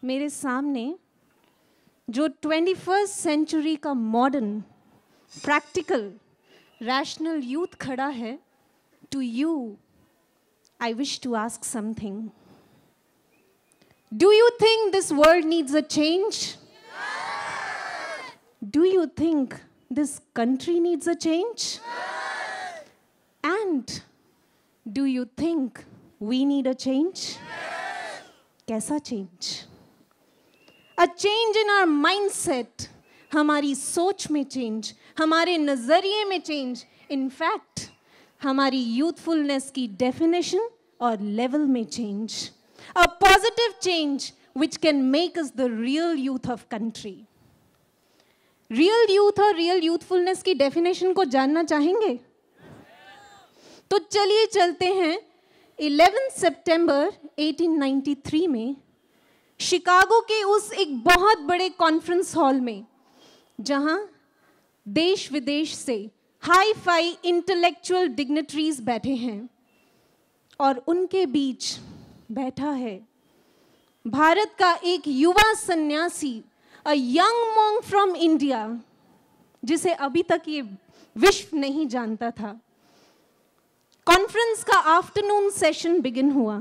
मेरे सामने जो 21st सेंचुरी का मॉडर्न, प्रैक्टिकल, रैशनल यूथ खड़ा है, to you I wish to ask something. Do you think this world needs a change? Do you think this country needs a change? And do you think we need a change? कैसा change? A change in our mindset, हमारी सोच में change, हमारे नजरिए में change, in fact, हमारी youthfulness की definition और level में change. A positive change which can make us the real youth of country. Real youth और real youthfulness की definition को जानना चाहेंगे? तो चलिए चलते हैं 11 सितंबर 1893 में शिकागो के उस एक बहुत बड़े कॉन्फ्रेंस हॉल में, जहां देश विदेश से हाई फाई इंटेलेक्चुअल डिग्निटरीज बैठे हैं और उनके बीच बैठा है भारत का एक युवा सन्यासी, a young monk from India, जिसे अभी तक ये विश्व नहीं जानता था. कॉन्फ्रेंस का आफ्टरनून सेशन बिगिन हुआ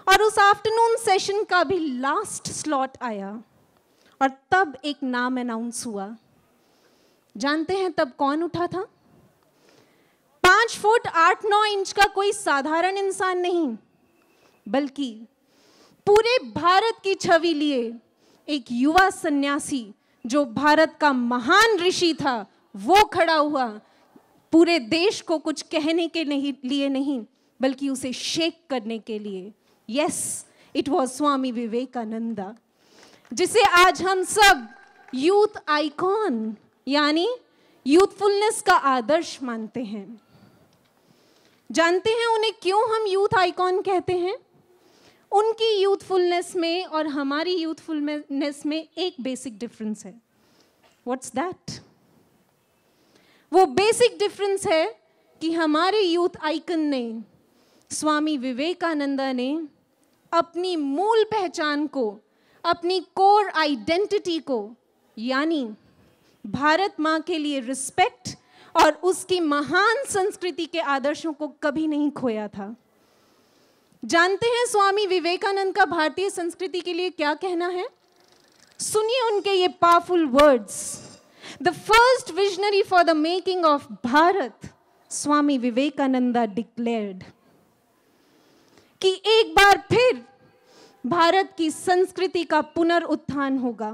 और उस आफ्टरनून सेशन का भी लास्ट स्लॉट आया और तब एक नाम अनाउंस हुआ. जानते हैं तब कौन उठा था? 5 फुट 8-9 इंच का कोई साधारण इंसान नहीं, बल्कि पूरे भारत की छवि लिए एक युवा सन्यासी, जो भारत का महान ऋषि था, वो खड़ा हुआ. पूरे देश को कुछ कहने के लिए नहीं, बल्कि उसे शेक करने के लिए. यस, इट वॉज स्वामी विवेकानंदा, जिसे आज हम सब यूथ आइकॉन यानी यूथफुलनेस का आदर्श मानते हैं. जानते हैं उन्हें क्यों हम यूथ आइकॉन कहते हैं? उनकी यूथफुलनेस में और हमारी यूथफुलनेस में एक बेसिक डिफरेंस है. What's that? वो बेसिक डिफरेंस है कि हमारे यूथ आइकन ने, स्वामी विवेकानंदा ने, अपनी मूल पहचान को, अपनी कोर आइडेंटिटी को, यानी भारत माँ के लिए रिस्पेक्ट और उसकी महान संस्कृति के आदर्शों को कभी नहीं खोया था. जानते हैं स्वामी विवेकानंद का भारतीय संस्कृति के लिए क्या कहना है? सुनिए उनके ये powerful words. The first visionary for the making of Bharat, Swami Vivekananda declared कि एक बार फिर भारत की संस्कृति का पुनरुत्थान होगा.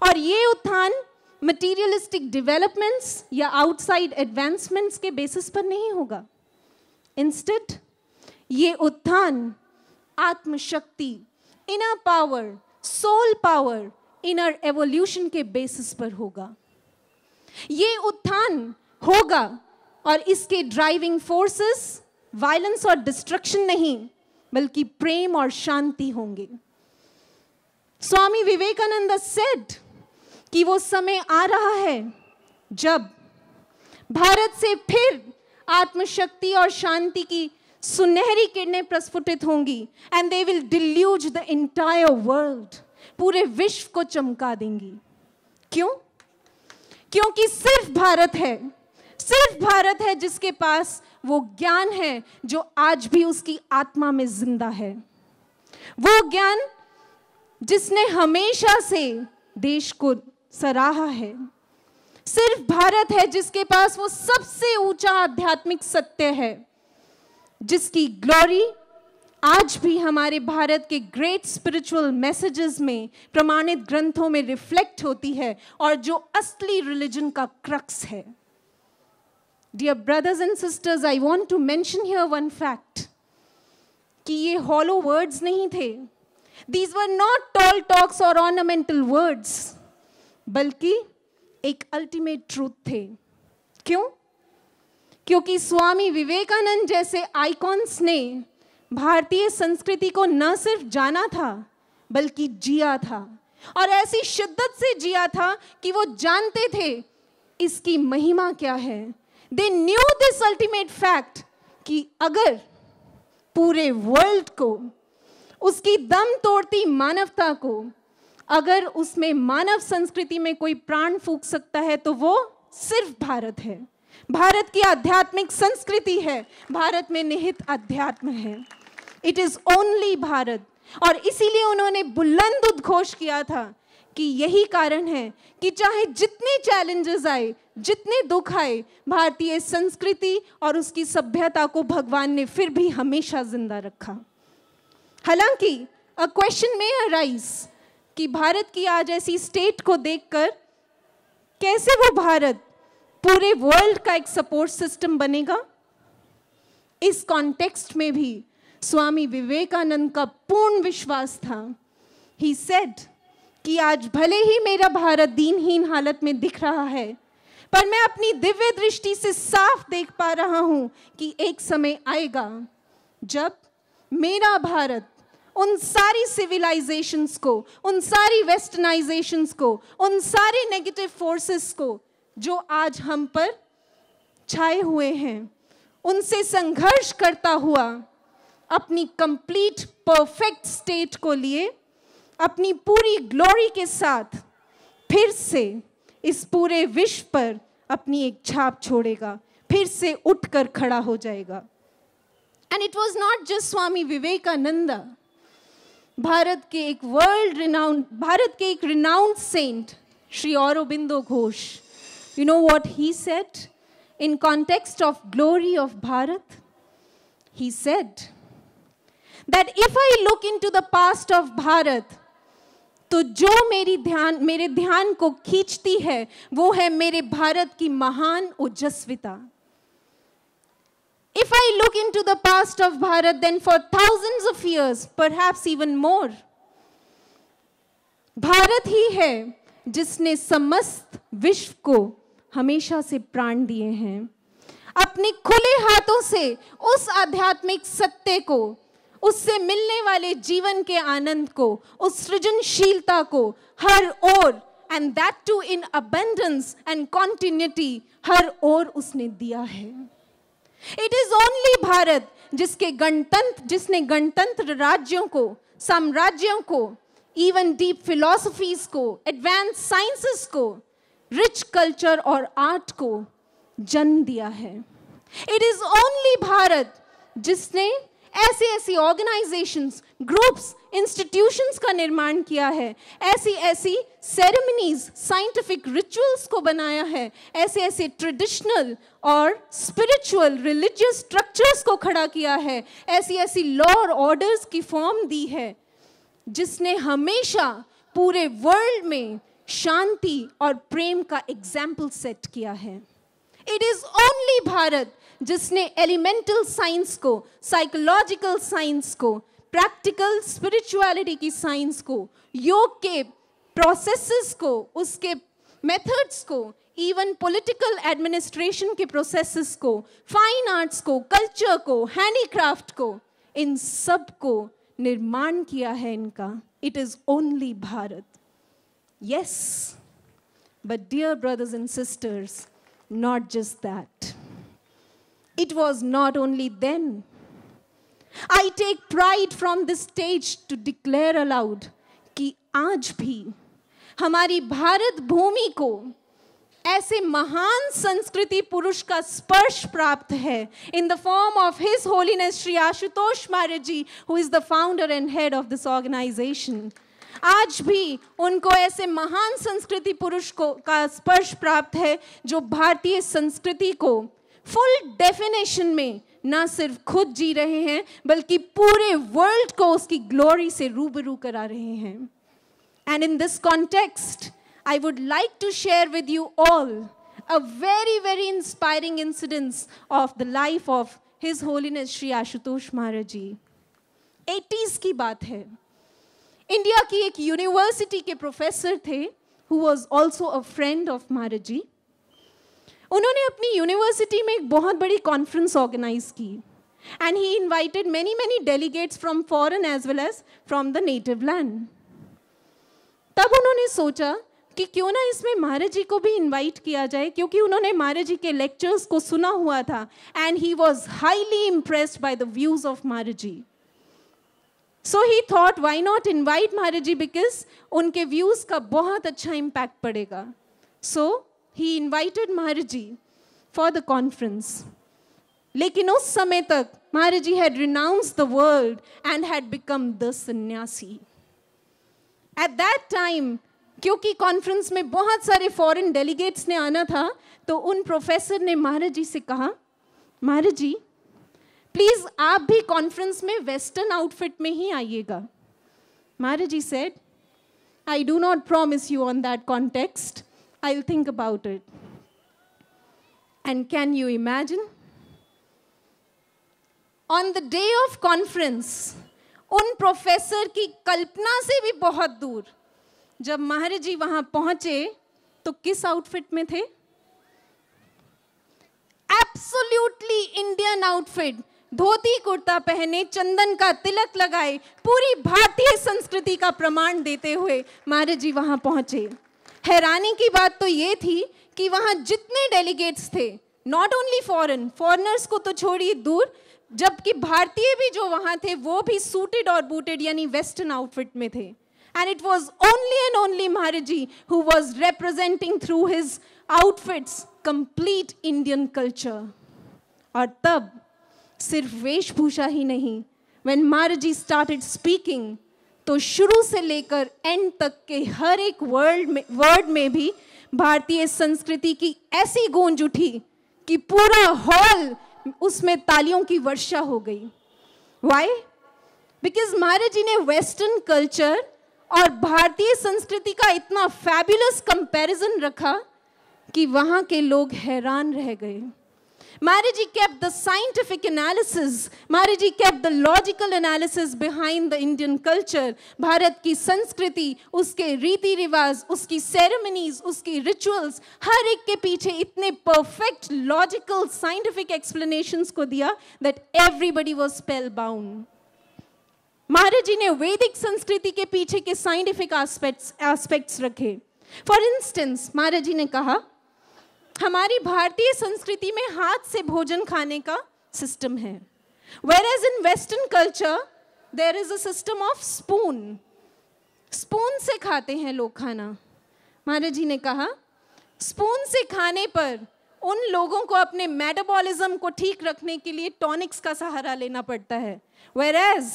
और ये उत्थान मटीरियलिस्टिक डेवलपमेंट्स या आउटसाइड एडवांसमेंट्स के बेसिस पर नहीं होगा. इंस्टेड ये उत्थान आत्मशक्ति, inner power, soul power, inner evolution के बेसिस पर होगा. ये उत्थान होगा और इसके ड्राइविंग फोर्सेस वायलेंस और डिस्ट्रक्शन नहीं, बल्कि प्रेम और शांति होंगे. स्वामी विवेकानंद सेड कि वो समय आ रहा है जब भारत से फिर आत्मशक्ति और शांति की सुनहरी किरणें प्रस्फुटित होंगी and they will deluge the entire world. पूरे विश्व को चमका देंगी. क्यों? क्योंकि सिर्फ भारत है जिसके पास वो ज्ञान है जो आज भी उसकी आत्मा में जिंदा है. वो ज्ञान जिसने हमेशा से देश को सराहा है. सिर्फ भारत है जिसके पास वो सबसे ऊंचा आध्यात्मिक सत्य है, जिसकी ग्लोरी आज भी हमारे भारत के ग्रेट स्पिरिचुअल मैसेजेस में, प्रमाणित ग्रंथों में रिफ्लेक्ट होती है और जो असली रिलीजन का क्रक्स है. Dear brothers and sisters, I want to mention here one fact कि ये हॉलो वर्ड्स नहीं थे. These were not tall talks और ऑर्नामेंटल वर्ड्स, बल्कि एक अल्टीमेट ट्रूथ थे. क्यों? क्योंकि स्वामी विवेकानंद जैसे आइकॉन्स ने भारतीय संस्कृति को न सिर्फ जाना था, बल्कि जिया था. और ऐसी शिद्दत से जिया था कि वो जानते थे इसकी महिमा क्या है. They knew this ultimate fact कि अगर पूरे वर्ल्ड को उसकी दम तोड़ती मानवता को अगर उसमें मानव संस्कृति में कोई प्राण फूंक सकता है तो वो सिर्फ भारत है। भारत की आध्यात्मिक संस्कृति है, भारत में निहित अध्यात्म है। It is only Bharat. और इसीलिए उन्होंने बुलंद उद्घोष किया था कि यही कारण है कि चाहे जितने चैलेंजेस आए, जितने दुख आए, भारतीय संस्कृति और उसकी सभ्यता को भगवान ने फिर भी हमेशा जिंदा रखा। हालांकि अ क्वेश्चन में अराइज कि भारत की आज ऐसी स्टेट को देखकर कैसे वो भारत पूरे वर्ल्ड का एक सपोर्ट सिस्टम बनेगा। इस कॉन्टेक्स्ट में भी स्वामी विवेकानंद का पूर्ण विश्वास था। ही सेड कि आज भले ही मेरा भारत दीनहीन हालत में दिख रहा है, पर मैं अपनी दिव्य दृष्टि से साफ देख पा रहा हूं कि एक समय आएगा जब मेरा भारत उन सारी सिविलाइजेशंस को, उन सारी वेस्टर्नाइजेशंस को, उन सारे नेगेटिव फोर्सेस को जो आज हम पर छाए हुए हैं, उनसे संघर्ष करता हुआ अपनी कंप्लीट परफेक्ट स्टेट को लिए अपनी पूरी ग्लोरी के साथ फिर से इस पूरे विश्व पर अपनी एक छाप छोड़ेगा, फिर से उठकर खड़ा हो जाएगा। And it was not just Swami Vivekananda, Bharat के एक भारत के एक renowned saint Shri Aurobindo Ghosh, you know what he said in context of glory of Bharat? He said that if I look into the past of Bharat, तो जो मेरे ध्यान को खींचती है वो है मेरे भारत की महान ओजस्विता। If I look into the past of Bharat, then for thousands of years, perhaps even more, Bharat ही है जिसने समस्त विश्व को हमेशा से प्राण दिए हैं। अपने खुले हाथों से उस आध्यात्मिक सत्य को, उससे मिलने वाले जीवन के आनंद को, उस सृजनशीलता को हर ओर, and that too in abundance and continuity, हर ओर उसने दिया है। It is only भारत जिसने गणतंत्र राज्यों को, साम्राज्यों को, even deep philosophies को, advanced sciences को, rich culture और आर्ट को जन्म दिया है। It is only भारत जिसने ऐसी ऑर्गेनाइजेशंस, ग्रुप्स, इंस्टीट्यूशंस का निर्माण किया है, ऐसी सेरेमनीज, साइंटिफिक रिचुअल्स को बनाया है, ऐसे ट्रेडिशनल और स्पिरिचुअल रिलीजियस स्ट्रक्चर्स को खड़ा किया है, ऐसी लॉ और ऑर्डर्स की फॉर्म दी है, जिसने हमेशा पूरे वर्ल्ड में शांति और प्रेम का एग्जाम्पल सेट किया है। इट इज ओनली भारत जिसने एलिमेंटल साइंस को, साइकोलॉजिकल साइंस को, प्रैक्टिकल स्पिरिचुअलिटी की साइंस को, योग के प्रोसेसेस को, उसके मेथड्स को, इवन पॉलिटिकल एडमिनिस्ट्रेशन के प्रोसेसेस को, फाइन आर्ट्स को, कल्चर को, हैंडीक्राफ्ट को, इन सब को निर्माण किया है इनका। It is only Bharat. Yes, but dear brothers and sisters, not just that. It was not only then. I take pride from this stage to declare aloud कि आज भी हमारी भारत भूमि को ऐसे महान संस्कृति पुरुष का स्पर्श प्राप्त है in the form of His Holiness Shri Ashutosh Maharaj Ji, who is the founder and head of this organization. आज भी उनको ऐसे महान संस्कृति पुरुष का स्पर्श प्राप्त है जो भारतीय संस्कृति को फुल डेफिनेशन में ना सिर्फ खुद जी रहे हैं बल्कि पूरे वर्ल्ड को उसकी ग्लोरी से रूबरू करा रहे हैं। And in this context I would like to share with you all a very inspiring incidence of the life of his holiness Shri Ashutosh Maharaj ji. 80s की बात है। इंडिया की एक यूनिवर्सिटी के प्रोफेसर थे who was also a friend of महाराज जी। उन्होंने अपनी university में एक बहुत बड़ी कॉन्फ्रेंस ऑर्गेनाइज की and he invited many delegates from foreign as well as from the native land। तब उन्होंने सोचा कि क्यों ना इसमें महाराज जी को भी इनवाइट किया जाए, क्योंकि उन्होंने महाराज जी के लेक्चर्स को सुना हुआ था and he was highly impressed by the views of Maharaj ji. So he thought, why not invite Maharaj Ji, because उनके views का बहुत अच्छा impact पड़ेगा. So he invited Maharaj Ji for the conference. लेकिन उस समय तक Maharaj Ji had renounced the world and had become the sannyasi. At that time, क्योंकि कॉन्फ्रेंस में बहुत सारे फॉरेन डेलीगेट्स ने आना था, तो उन प्रोफेसर ने महाराज जी से कहा, महाराज जी प्लीज आप भी कॉन्फ्रेंस में वेस्टर्न आउटफिट में ही आइएगा. Maharaj ji said, I do not promise you on that context, I will think about it. And can you imagine, on the day of conference, उन प्रोफेसर की कल्पना से भी बहुत दूर, जब महाराज जी वहां पहुंचे तो किस आउटफिट में थे? Absolutely Indian outfit, dhoti kurta पहने, चंदन का तिलक लगाए, पूरी भारतीय संस्कृति का प्रमाण देते हुए महाराज जी वहां पहुंचे. हैरानी की बात तो ये थी कि वहां जितने डेलीगेट्स थे, नॉट ओनली फॉरेनर्स को तो छोड़िए दूर, जबकि भारतीय भी जो वहां थे वो भी सूटेड और बूटेड यानी वेस्टर्न आउटफिट में थे. And it was only and only Maharaj Ji who was representing through his outfits complete Indian culture. और तब सिर्फ वेशभूषा ही नहीं, when Maharaj Ji started speaking, तो शुरू से लेकर एंड तक के हर एक वर्ड में भी भारतीय संस्कृति की ऐसी गूंज उठी कि पूरा हॉल उसमें तालियों की वर्षा हो गई. Why? Because महाराज जी ने वेस्टर्न कल्चर और भारतीय संस्कृति का इतना फैबुलस कंपैरिजन रखा कि वहां के लोग हैरान रह गए. Maharaj Ji kept the scientific analysis, Maharaj Ji kept the logical analysis behind the Indian culture. Bharat की संस्कृति, उसके रीति रिवाज, उसकी ceremonies, उसकी rituals, हर एक के पीछे इतने perfect logical scientific explanations को दिया that everybody was spellbound. महाराज जी ने वैदिक संस्कृति के पीछे के साइंटिफिक एस्पेक्ट्स रखे. फॉर इंस्टेंस, महाराज जी ने कहा, हमारी भारतीय संस्कृति में हाथ से भोजन खाने का सिस्टम है, whereas in Western culture there is a system of spoon. Spoon से खाते हैं लोग खाना. महाराज जी ने कहा, स्पून से खाने पर उन लोगों को अपने मेटाबॉलिज्म को ठीक रखने के लिए टॉनिक्स का सहारा लेना पड़ता है, whereas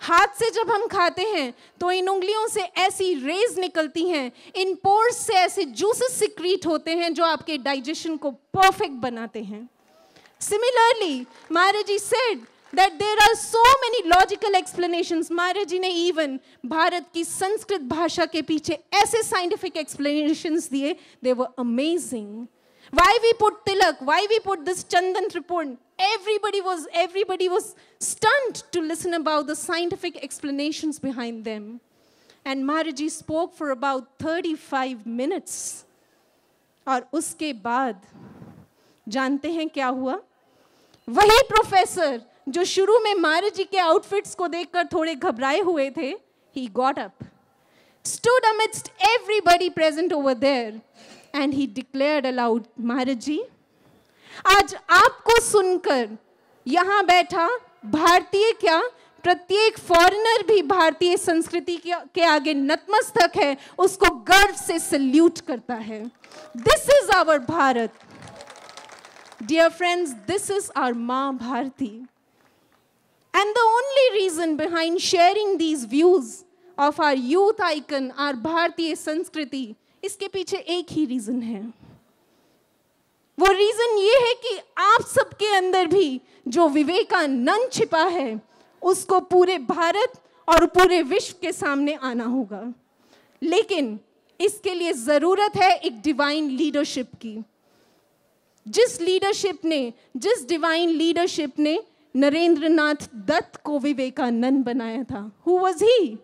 हाथ से जब हम खाते हैं तो इन उंगलियों से ऐसी रेज निकलती हैं, इन पोर्स से ऐसे जूसेस सिक्रीट होते हैं जो आपके डाइजेशन को परफेक्ट बनाते हैं. Similarly Maharaj ji said that there are so many logical explanations. Maharaj ji ने इवन भारत की संस्कृत भाषा के पीछे ऐसे scientific explanations दिए, they were amazing. Why we put tilak? Why we put this chandan tripod? Everybody was stunned to listen about the scientific explanations behind them. And Maharaj Ji spoke for about 35 minutes. और उसके बाद जानते हैं क्या हुआ? वही professor जो शुरू में महाराज जी के आउटफिट्स को देखकर थोड़े घबराए हुए थे, he got up, stood amidst everybody present over there, and he declared aloud, महाराज जी, आज आपको सुनकर यहाँ बैठा भारतीय क्या, प्रत्येक फॉरेनर भी भारतीय संस्कृति के आगे नतमस्तक है, उसको गर्व से सल्यूट करता है. This is our Bharat. Dear friends, this is our माँ Bharti. And the only reason behind sharing these views of our youth icon, our भारतीय संस्कृति, इसके पीछे एक ही रीजन है. वो रीजन ये है कि आप सबके अंदर भी जो विवेकानंद छिपा है, उसको पूरे भारत और पूरे विश्व के सामने आना होगा. लेकिन इसके लिए जरूरत है एक डिवाइन लीडरशिप की. जिस डिवाइन लीडरशिप ने नरेंद्रनाथ दत्त को विवेकानंद बनाया था. Who was he?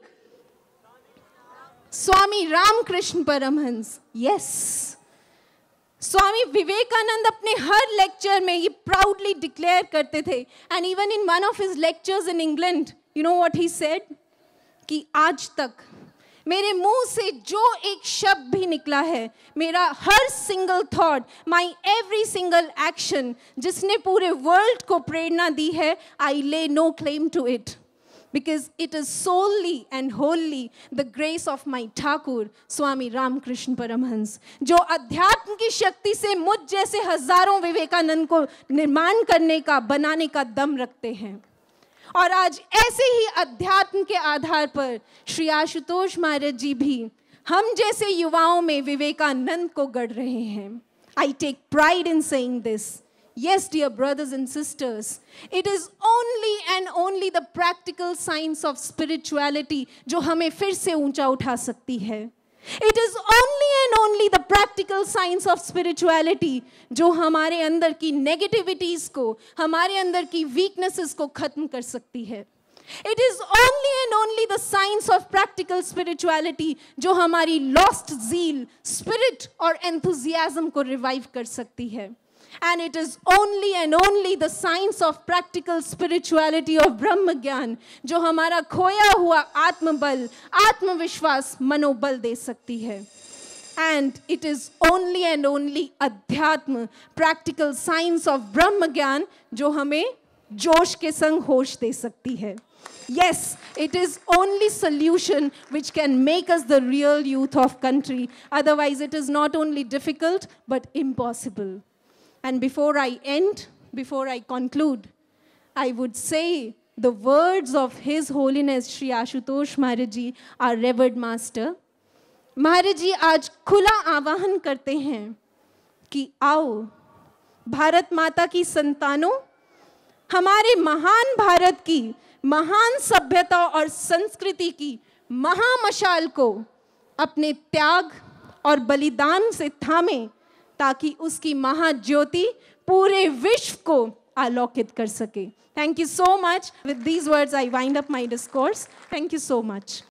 Swami Ramakrishna Paramhansa. Yes, Swami Vivekananda अपने हर लेक्चर में ये प्राउडली डिक्लेयर करते थे. And even in one of his lectures in England, you know what he said, कि आज तक मेरे मुंह से जो एक शब्द भी निकला है, मेरा हर single thought, my every single action जिसने पूरे वर्ल्ड को प्रेरणा दी है, I lay no claim to it. because it is solely and wholly the grace of my Thakur, Swami Ramakrishna Paramhans, जो अध्यात्म की शक्ति से मुझ जैसे हजारों विवेकानंद को निर्माण करने का, बनाने का दम रखते हैं। और आज ऐसे ही अध्यात्म के आधार पर श्री आशुतोष महाराज जी भी हम जैसे युवाओं में विवेकानंद को गढ़ रहे हैं। I take pride in saying this. Yes, dear brothers and sisters, it is only and only the practical science of spirituality जो हमें फिर से ऊंचा उठा सकती है। It is only and only the practical science of spirituality जो हमारे अंदर की negativities को, हमारे अंदर की weaknesses को खत्म कर सकती है। It is only and only the science of practical spirituality जो हमारी lost zeal, spirit और enthusiasm को revive कर सकती है। And it is only and only the science of practical spirituality of Brahma Gyan जो हमारा खोया हुआ आत्मबल, आत्मविश्वास, मनोबल दे सकती है। And it is only and only अध्यात्म, practical science of Brahma Gyan जो हमें जोश के संग होश दे सकती है। Yes, it is only solution which can make us the real youth of country. Otherwise, it is not only difficult but impossible. And before I end, before I conclude, I would say the words of His Holiness Shri Ashutosh Maharaj Ji, our revered master. Maharaj Ji आज खुला आवाहन करते हैं कि आओ भारत माता की संतानों, हमारे महान भारत की महान सभ्यता और संस्कृति की महामशाल को अपने त्याग और बलिदान से थामें ताकि उसकी महाज्योति पूरे विश्व को आलोकित कर सके। Thank you so much. With these words, I wind up my discourse. Thank you so much.